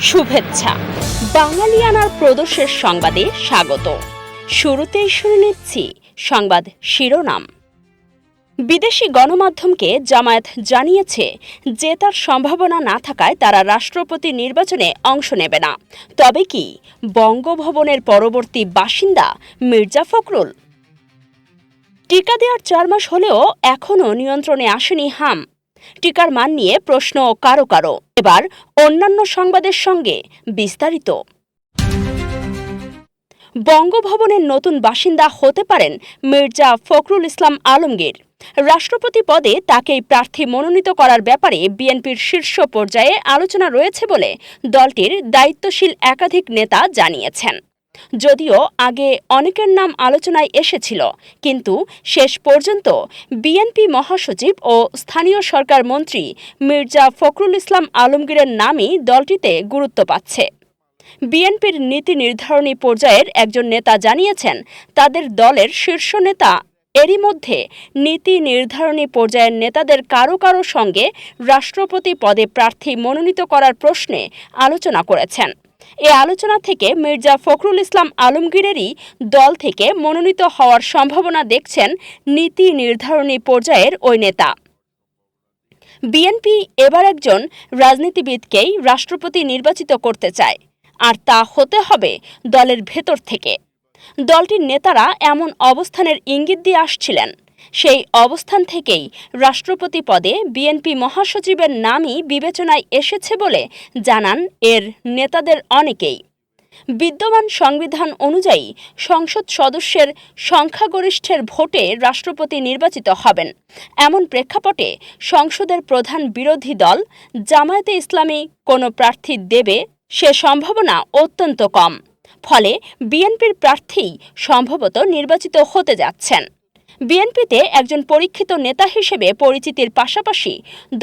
শুভেচ্ছা। বাঙালিয়ানার প্রদোষের সংবাদে স্বাগত। শুরুতেই শুনে নিচ্ছি সংবাদ শিরোনাম। বিদেশি গণমাধ্যমকে জামায়াত জানিয়েছে জেতার সম্ভাবনা না থাকায় তারা রাষ্ট্রপতি নির্বাচনে অংশ নেবে না। তবে কি বঙ্গভবনের পরবর্তী বাসিন্দা মির্জা ফখরুল? টিকা দেওয়ার 4 মাস হলেও এখনও নিয়ন্ত্রণে আসেনি হাম। টিকার মান নিয়ে প্রশ্ন কারো কারো। এবার অন্যান্য সংবাদের সঙ্গে বিস্তারিত। বঙ্গভবনের নতুন বাসিন্দা হতে পারেন মির্জা ফখরুল ইসলাম আলমগীর। রাষ্ট্রপতি পদে তাকেই প্রার্থী মনোনীত করার ব্যাপারে বিএনপির শীর্ষ পর্যায়ে আলোচনা রয়েছে বলে দলটির দায়িত্বশীল একাধিক নেতা জানিয়েছেন। যদিও আগে অনেকের নাম আলোচনায় এসেছিল, কিন্তু শেষ পর্যন্ত বিএনপি মহাসচিব ও স্থানীয় সরকার মন্ত্রী মির্জা ফখরুল ইসলাম আলমগীরের নামই দলটিতে গুরুত্ব পাচ্ছে। বিএনপির নীতি নির্ধারণী পর্যায়ের একজন নেতা জানিয়েছেন, তাদের দলের শীর্ষ নেতা এরই মধ্যে নীতি নির্ধারণী পর্যায়ের নেতাদের কারো কারো সঙ্গে রাষ্ট্রপতি পদে প্রার্থী মনোনীত করার প্রশ্নে আলোচনা করেছেন। এ আলোচনা থেকে মির্জা ফখরুল ইসলাম আলমগীরেরই দল থেকে মনোনীত হওয়ার সম্ভাবনা দেখছেন নীতি নির্ধারণী পর্যায়ের ওই নেতা। বিএনপি এবার একজন রাজনীতিবিদকেই রাষ্ট্রপতি নির্বাচিত করতে চায়, আর তা হতে হবে দলের ভেতর থেকে। দলটির নেতারা এমন অবস্থানের ইঙ্গিত দিয়ে আসছিলেন। সেই অবস্থান থেকেই রাষ্ট্রপতি পদে বিএনপি মহাসচিবের নামই বিবেচনায় এসেছে বলে জানান এর নেতাদের অনেকেই। বিদ্যমান সংবিধান অনুযায়ী সংসদ সদস্যের সংখ্যাগরিষ্ঠের ভোটে রাষ্ট্রপতি নির্বাচিত হবেন। এমন প্রেক্ষাপটে সংসদের প্রধান বিরোধী দল জামায়াতে ইসলামী কোনো প্রার্থী দেবে সে সম্ভাবনা অত্যন্ত কম। ফলে বিএনপির প্রার্থী সম্ভবত নির্বাচিত হতে যাচ্ছেন। বিএনপিতে একজন পরীক্ষিত নেতা হিসেবে পরিচিতির পাশাপাশি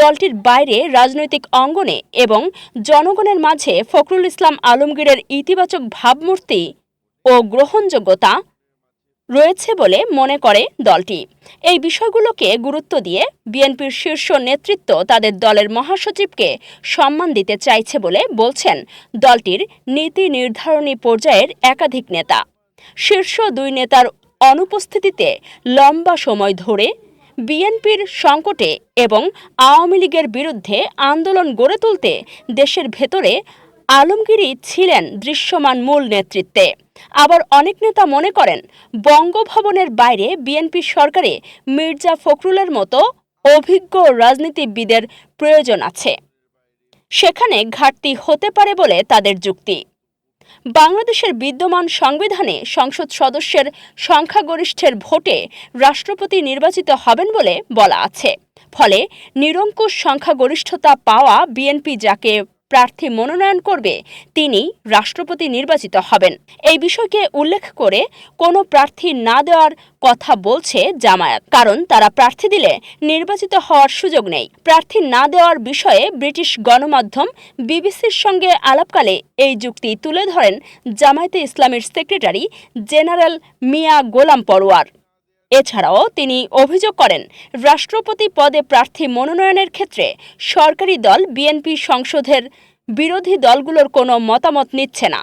দলটির বাইরে রাজনৈতিক অঙ্গনে এবং জনগণের মাঝে ফখরুল ইসলাম আলমগীরের ইতিবাচক ভাবমূর্তি ও গ্রহণযোগ্যতা রয়েছে বলে মনে করে দলটি। এই বিষয়গুলোকে গুরুত্ব দিয়ে বিএনপির শীর্ষ নেতৃত্ব তাদের দলের মহাসচিবকে সম্মান দিতে চাইছে বলে বলছেন দলটির নীতি নির্ধারণী পর্যায়ের একাধিক নেতা। শীর্ষ দুই নেতার অনুপস্থিতিতে লম্বা সময় ধরে বিএনপির সংকটে এবং আওয়ামী লীগের বিরুদ্ধে আন্দোলন গড়ে তুলতে দেশের ভেতরে আলমগীরই ছিলেন দৃশ্যমান মূল নেতৃত্বে। আবার অনেক নেতা মনে করেন, বঙ্গভবনের বাইরে বিএনপি সরকারে মির্জা ফখরুলের মতো অভিজ্ঞ রাজনীতিবিদের প্রয়োজন আছে। সেখানে ঘাটতি হতে পারে বলে তাদের যুক্তি। বাংলাদেশের বিদ্যমান সংবিধানে সংসদ সদস্যের সংখ্যাগরিষ্ঠের ভোটে রাষ্ট্রপতি নির্বাচিত হবেন বলে বলা আছে। ফলে নিরঙ্কুশ সংখ্যাগরিষ্ঠতা পাওয়া বিএনপি যাকে প্রার্থী মনোনয়ন করবে তিনি রাষ্ট্রপতি নির্বাচিত হবেন। এই বিষয়কে উল্লেখ করে কোনো প্রার্থী না দেওয়ার কথা বলছে জামায়াত, কারণ তারা প্রার্থী দিলে নির্বাচিত হওয়ার সুযোগ নেই। প্রার্থী না দেওয়ার বিষয়ে ব্রিটিশ গণমাধ্যম বিবিসির সঙ্গে আলাপকালে এই যুক্তি তুলে ধরেন জামায়াতে ইসলামীর সেক্রেটারি জেনারেল মিয়া গোলাম পরোয়ার। এছাড়াও তিনি অভিযোগ করেন, রাষ্ট্রপতি পদে প্রার্থী মনোনয়নের ক্ষেত্রে সরকারি দল বিএনপি সংসদের বিরোধী দলগুলোর কোনো মতামত নিচ্ছে না।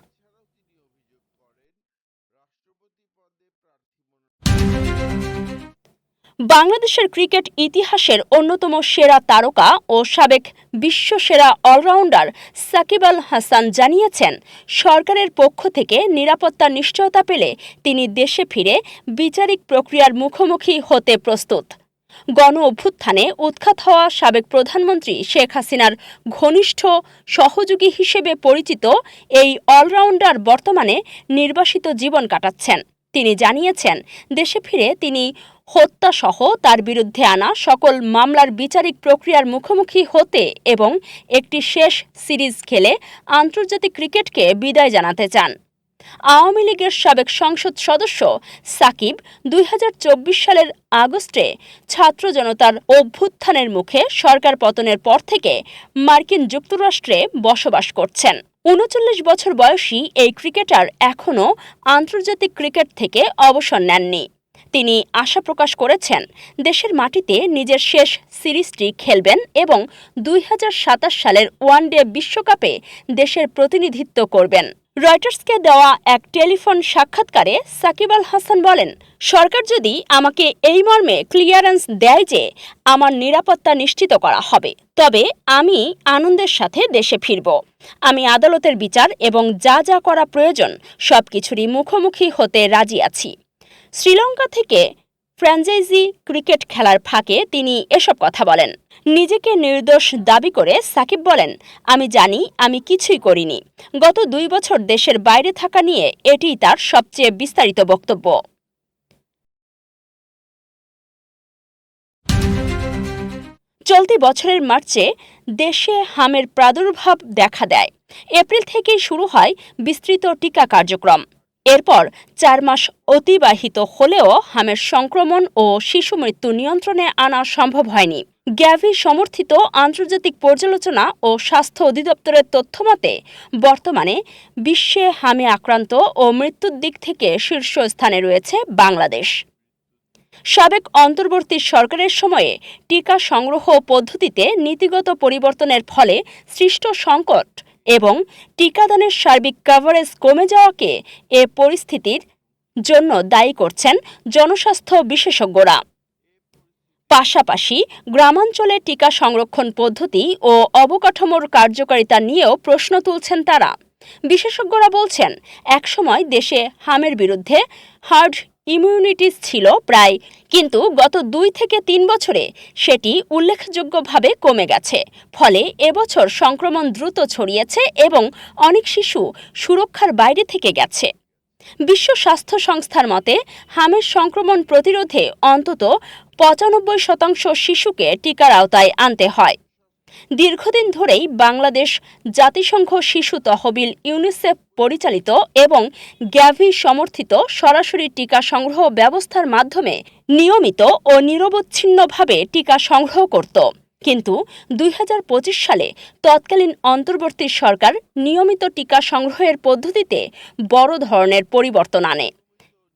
বাংলাদেশের ক্রিকেট ইতিহাসের অন্যতম সেরা তারকা ও সাবেক বিশ্বসেরা অলরাউন্ডার সাকিব আল হাসান জানিয়েছেন, সরকারের পক্ষ থেকে নিরাপত্তা নিশ্চয়তা পেলে তিনি দেশে ফিরে বিচারিক প্রক্রিয়ার মুখোমুখি হতে প্রস্তুত। গণ অভ্যুত্থানে উৎখাত হওয়া সাবেক প্রধানমন্ত্রী শেখ হাসিনার ঘনিষ্ঠ সহযোগী হিসেবে পরিচিত এই অলরাউন্ডার বর্তমানে নির্বাসিত জীবন কাটাচ্ছেন। তিনি জানিয়েছেন, দেশে ফিরে তিনি হত্যাসহ তার বিরুদ্ধে আনা সকল মামলার বিচারিক প্রক্রিয়ার মুখোমুখি হতে এবং একটি শেষ সিরিজ খেলে আন্তর্জাতিক ক্রিকেটকে বিদায় জানাতে চান। আওয়ামী লীগের সাবেক সংসদ সদস্য সাকিব 2024 সালের আগস্টে ছাত্র জনতার অভ্যুত্থানের মুখে সরকার পতনের পর থেকে মার্কিন যুক্তরাষ্ট্রে বসবাস করছেন। 39 বছর বয়সী এই ক্রিকেটার এখনও আন্তর্জাতিক ক্রিকেট থেকে অবসর নেননি। তিনি আশা প্রকাশ করেছেন, দেশের মাটিতে নিজের শেষ সিরিজটি খেলবেন এবং ২০২৭ সালের ওয়ানডে বিশ্বকাপে দেশের প্রতিনিধিত্ব করবেন। রয়টার্সকে দেওয়া এক টেলিফোন সাক্ষাৎকারে সাকিব আল হাসান বলেন, সরকার যদি আমাকে এই মর্মে ক্লিয়ারেন্স দেয় যে আমার নিরাপত্তা নিশ্চিত করা হবে, তবে আমি আনন্দের সাথে দেশে ফিরব। আমি আদালতের বিচার এবং যা যা করা প্রয়োজন সবকিছুরই মুখোমুখি হতে রাজি আছি। শ্রীলঙ্কা থেকে ফ্র্যাঞ্চাইজি ক্রিকেট খেলার ফাঁকে তিনি এসব কথা বলেন। নিজেকে নির্দোষ দাবি করে সাকিব বলেন, আমি জানি আমি কিছুই করিনি। গত ২ বছর দেশের বাইরে থাকা নিয়ে এটিই তার সবচেয়ে বিস্তারিত বক্তব্য। চলতি বছরের মার্চে দেশে হামের প্রাদুর্ভাব দেখা দেয়। এপ্রিল থেকেই শুরু হয় বিস্তৃত টিকা কার্যক্রম। এরপর ৪ মাস অতিবাহিত হলেও হামের সংক্রমণ ও শিশু মৃত্যু নিয়ন্ত্রণে আনা সম্ভব হয়নি। গ্যাভি সমর্থিত আন্তর্জাতিক পর্যালোচনা ও স্বাস্থ্য অধিদপ্তরের তথ্যমতে বর্তমানে বিশ্বে হামে আক্রান্ত ও মৃত্যুর দিক থেকে শীর্ষস্থানে রয়েছে বাংলাদেশ। সাবেক অন্তর্বর্তী সরকারের সময়ে টিকা সংগ্রহ পদ্ধতিতে নীতিগত পরিবর্তনের ফলে সৃষ্ট সংকট এবং টিকাদানের সার্বিক কভারেজ কমে যাওয়াকে এ পরিস্থিতির জন্য দায়ী করছেন জনস্বাস্থ্য বিশেষজ্ঞরা। পাশাপাশি গ্রামাঞ্চলে টিকা সংরক্ষণ পদ্ধতি ও অবকাঠামোর কার্যকারিতা নিয়েও প্রশ্ন তুলছেন তারা। বিশেষজ্ঞরা বলছেন, একসময় দেশে হামের বিরুদ্ধে হার্ড ইমিউনিটিস ছিল প্রায়, কিন্তু গত ২ থেকে ৩ বছরে সেটি উল্লেখযোগ্যভাবে কমে গেছে। ফলে এবছর সংক্রমণ দ্রুত ছড়িয়েছে এবং অনেক শিশু সুরক্ষার বাইরে থেকে গেছে। বিশ্ব স্বাস্থ্য সংস্থার মতে হামের সংক্রমণ প্রতিরোধে অন্তত ৯৫% শিশুকে টিকার আওতায় আনতে হয়। দীর্ঘদিন ধরেই বাংলাদেশ জাতিসংঘ শিশু তহবিল, ইউনিসেফ পরিচালিত এবং গ্যাভি সমর্থিত সরাসরি টিকা সংগ্রহ ব্যবস্থার মাধ্যমে নিয়মিত ও নিরবচ্ছিন্নভাবে টিকা সংগ্রহ করত। কিন্তু ২০২৫ সালে তৎকালীন অন্তর্বর্তী সরকার নিয়মিত টিকা সংগ্রহের পদ্ধতিতে বড় ধরনের পরিবর্তন আনে।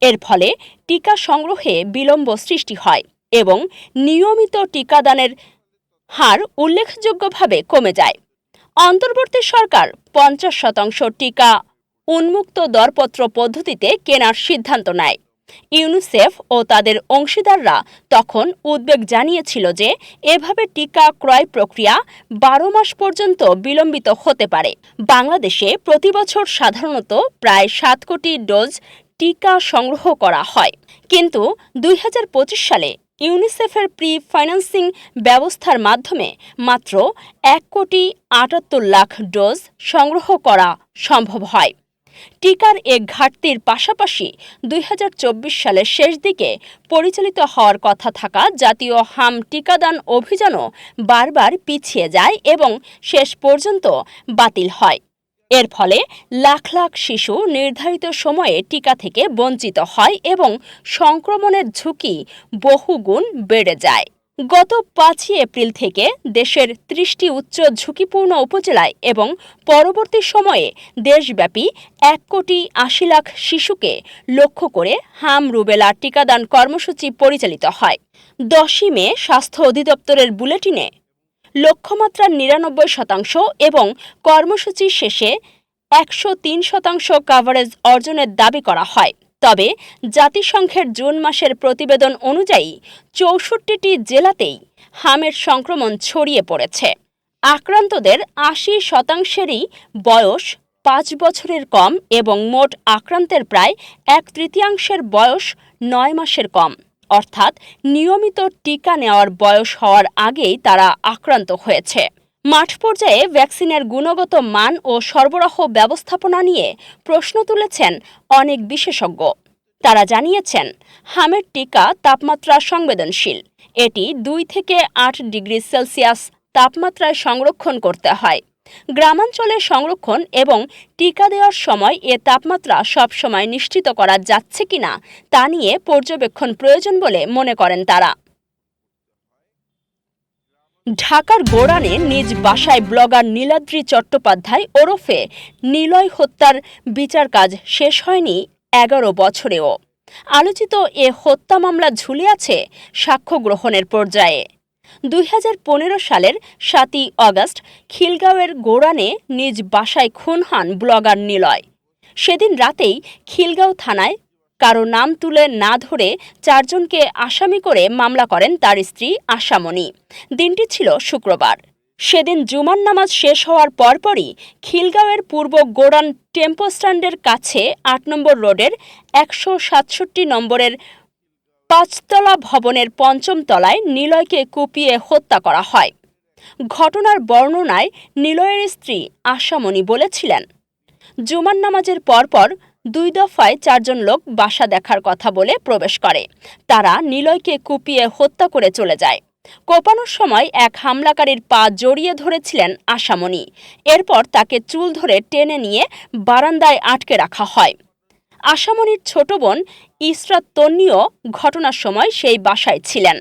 এর ফলে টিকা সংগ্রহে বিলম্ব সৃষ্টি হয় এবং নিয়মিত টিকাদানের হার উল্লেখযোগ্যভাবে কমে যায়। অন্তর্বর্তী সরকার ৫০% টিকা উন্মুক্ত দরপত্র পদ্ধতিতে কেনার সিদ্ধান্ত নেয়। ইউনিসেফ ও তাদের অংশীদাররা তখন উদ্বেগ জানিয়েছিল যে এভাবে টিকা ক্রয় প্রক্রিয়া ১২ মাস পর্যন্ত বিলম্বিত হতে পারে। বাংলাদেশে প্রতিবছর সাধারণত প্রায় ৭ কোটি ডোজ টিকা সংগ্রহ করা হয়, কিন্তু ২০২৫ সালে ইউনিসেফের প্রি ফাইন্যান্সিং ব্যবস্থার মাধ্যমে মাত্র ১,৭৮,০০,০০০ ডোজ সংগ্রহ করা সম্ভব হয়। টিকার এ ঘাটতির পাশাপাশি ২০২৪ সালের শেষ দিকে পরিচালিত হওয়ার কথা থাকা জাতীয় হাম টিকাদান অভিযানও বারবার পিছিয়ে যায় এবং শেষ পর্যন্ত বাতিল হয়। এর ফলে লাখ লাখ শিশু নির্ধারিত সময়ে টিকা থেকে বঞ্চিত হয় এবং সংক্রমণের ঝুঁকি বহুগুণ বেড়ে যায়। গত ৫ই এপ্রিল থেকে দেশের ৩০টি উচ্চ ঝুঁকিপূর্ণ উপজেলায় এবং পরবর্তী সময়ে দেশব্যাপী ১,৮০,০০,০০০ শিশুকে লক্ষ্য করে হাম রুবেলা টিকাদান কর্মসূচি পরিচালিত হয়। ১০ই মে স্বাস্থ্য অধিদপ্তরের বুলেটিনে লক্ষ্যমাত্রার ৯৯% এবং কর্মসূচি শেষে ১০৩% কভারেজ অর্জনের দাবি করা হয়। তবে জাতিসংঘের জুন মাসের প্রতিবেদন অনুযায়ী ৬৪টি জেলাতেই হামের সংক্রমণ ছড়িয়ে পড়েছে। আক্রান্তদের ৮০%-ই বয়স ৫ বছরের কম এবং মোট আক্রান্তের প্রায় ১/৩ বয়স ৯ মাসের কম, অর্থাৎ নিয়মিত টিকা নেওয়ার বয়স হওয়ার আগেই তারা আক্রান্ত হয়েছে। মাঠ পর্যায়ে ভ্যাকসিনের গুণগত মান ও সরবরাহ ব্যবস্থাপনা নিয়ে প্রশ্ন তুলেছেন অনেক বিশেষজ্ঞ। তারা জানিয়েছেন, হামের টিকা তাপমাত্রা সংবেদনশীল। এটি ২ থেকে ৮ ডিগ্রি সেলসিয়াস তাপমাত্রায় সংরক্ষণ করতে হয়। গ্রামাঞ্চলে সংরক্ষণ এবং টিকা দেওয়ার সময় এ তাপমাত্রা সবসময় নিশ্চিত করা যাচ্ছে কিনা তা নিয়ে পর্যবেক্ষণ প্রয়োজন বলে মনে করেন তারা। ঢাকার গোড়ানে নিজ বাসায় ব্লগার নীলাদ্রি চট্টোপাধ্যায় ওরফে নিলয় হত্যার বিচার কাজ শেষ হয়নি ১১ বছরেও। আলোচিত এ হত্যা মামলা ঝুলে আছে সাক্ষ্য গ্রহণের পর্যায়ে। 2015 সালের 7ই আগস্ট খিলগাঁওয়ের গোড়ানে নিজ বাসায় খুন হন ব্লগার নিলয়। সেদিন রাতেই খিলগাঁও থানায় কারো নাম তুলে না ধরে 4 জনকে আসামি করে মামলা করেন তার স্ত্রী আশামণি। দিনটি ছিল শুক্রবার। সেদিন জুমার নামাজ শেষ হওয়ার পরপরই খিলগাঁওয়ের পূর্ব গোড়ান টেম্পো স্ট্যান্ডের কাছে 8 নম্বর রোডের 167 নম্বরের 5তলা ভবনের 5ম তলায় নিলয়কে কুপিয়ে হত্যা করা হয়। ঘটনার বর্ণনায় নিলয়ের স্ত্রী আশামণি বলেছিলেন, জুমার নামাজের পরপর 2 দফায় 4 জন লোক বাসা দেখার কথা বলে প্রবেশ করে। তারা নিলয়কে কুপিয়ে হত্যা করে চলে যায়। কোপানোর সময় এক হামলাকারীর পা জড়িয়ে ধরেছিলেন আশামণি। এরপর তাকে চুল ধরে টেনে নিয়ে বারান্দায় আটকে রাখা হয়। আশামণির ছোট বোন ইসরাত তন্নিও ঘটনার সময় সেই বাসায় ছিলেন।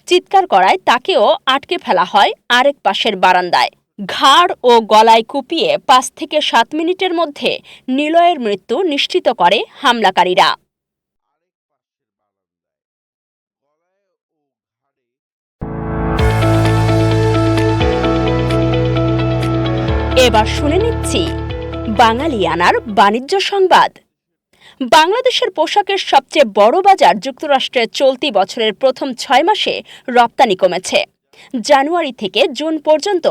চিৎকার করায় তাকেও আটকে ফেলা হয় আরেক পাশের বারান্দায়। ঘাড় ও গলায় কুপিয়ে 5 থেকে 7 মিনিটের মধ্যে নিলয়ের মৃত্যু নিশ্চিত করে হামলাকারীরা। এবার শুনে নিচ্ছি বাঙালিয়ানার বাণিজ্য সংবাদ। বাংলাদেশের পোশাকের সবচেয়ে বড় বাজার যুক্তরাষ্ট্রে চলতি বছরের প্রথম 6 মাসে রপ্তানি কমেছে। জানুয়ারি থেকে জুন পর্যন্ত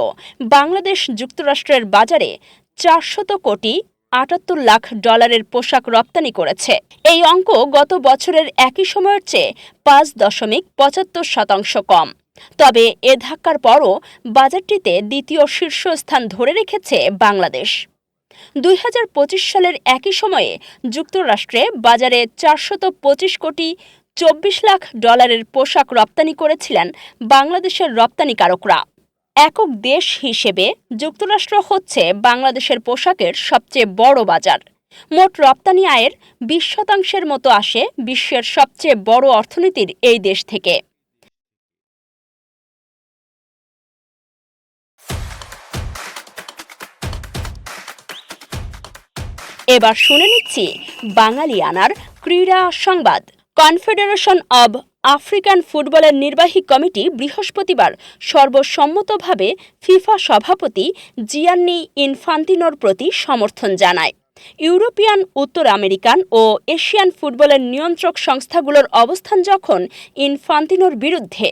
বাংলাদেশ যুক্তরাষ্ট্রের বাজারে 400 কোটি 78 লাখ ডলারের পোশাক রপ্তানি করেছে। এই অঙ্ক গত বছরের একই সময়ের চেয়ে 5.75% কম। তবে এ ধাক্কার পরও বাজারটিতে দ্বিতীয় শীর্ষস্থান ধরে রেখেছে বাংলাদেশ। 2025 সালের একই সময়ে যুক্তরাষ্ট্রে বাজারে 425 কোটি 24 লাখ ডলারের পোশাক রপ্তানি করেছিলেন বাংলাদেশের রপ্তানিকারকরা। একক দেশ হিসেবে যুক্তরাষ্ট্র হচ্ছে বাংলাদেশের পোশাকের সবচেয়ে বড় বাজার। মোট রপ্তানি আয়ের 20% মতো আসে বিশ্বের সবচেয়ে বড় অর্থনীতির এই দেশ থেকে। এবার শুনে নিচ্ছি বাঙালিয়ানার ক্রীড়া সংবাদ। কনফেডারেশন অব আফ্রিকান ফুটবলের নির্বাহী কমিটি বৃহস্পতিবার সর্বসম্মতভাবে ফিফা সভাপতি জিয়ান্নি ইনফান্তিনোর প্রতি সমর্থন জানায়। ইউরোপিয়ান, উত্তর আমেরিকান ও এশিয়ান ফুটবলের নিয়ন্ত্রক সংস্থাগুলোর অবস্থান যখন ইনফান্তিনোর বিরুদ্ধে,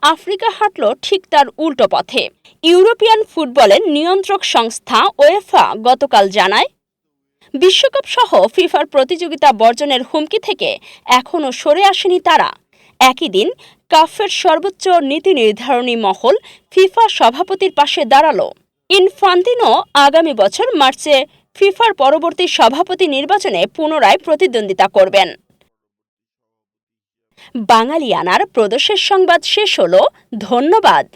আফ্রিকা হাঁটল ঠিক তার উল্টো পথে। ইউরোপিয়ান ফুটবলের নিয়ন্ত্রক সংস্থা ওয়েফা গতকাল জানায়, বিশ্বকাপ সহ ফিফার প্রতিযোগিতা বর্জনের হুমকি থেকে এখনও সরে আসেনি তারা। একই দিন কাফের সর্বোচ্চ নীতি নির্ধারণী মহল ফিফা সভাপতির পাশে দাঁড়ালো। ইনফান্তিনো আগামী বছর মার্চে ফিফার পরবর্তী সভাপতি নির্বাচনে পুনরায় প্রতিদ্বন্দ্বিতা করবেন। বাঙালিয়ানার প্রদেশের সংবাদ শেষ হলো। ধন্যবাদ।